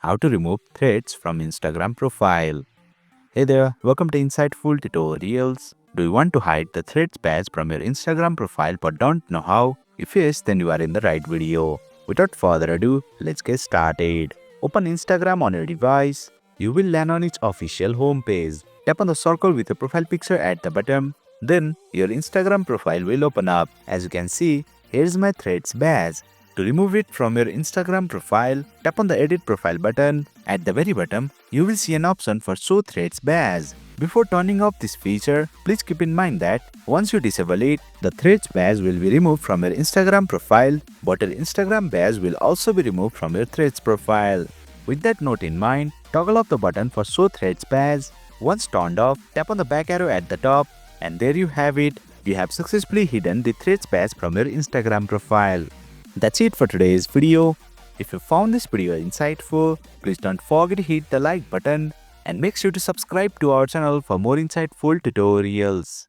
how to remove threads from Instagram profile. Hey there, welcome to Insightful Tutorials. Do you want to hide the threads badge from your Instagram profile but don't know how? If yes, then you are in the right video. Without further ado, let's get started. Open Instagram on your device. You will land on its official homepage. Tap on the circle with your profile picture at the bottom. Then your Instagram profile will open up. As you can see, here's my threads badge. To remove it from your Instagram profile, tap on the edit profile button. At the very bottom, you will see an option for show threads badge. Before turning off this feature, please keep in mind that once you disable it, the threads badge will be removed from your Instagram profile, but your Instagram badge will also be removed from your threads profile. With that note in mind, toggle off the button for show threads badge. Once turned off, tap on the back arrow at the top, and there you have it. You have successfully hidden the threads badge from your Instagram profile. That's it for today's video. If you found this video insightful, please don't forget to hit the like button and make sure to subscribe to our channel for more insightful tutorials.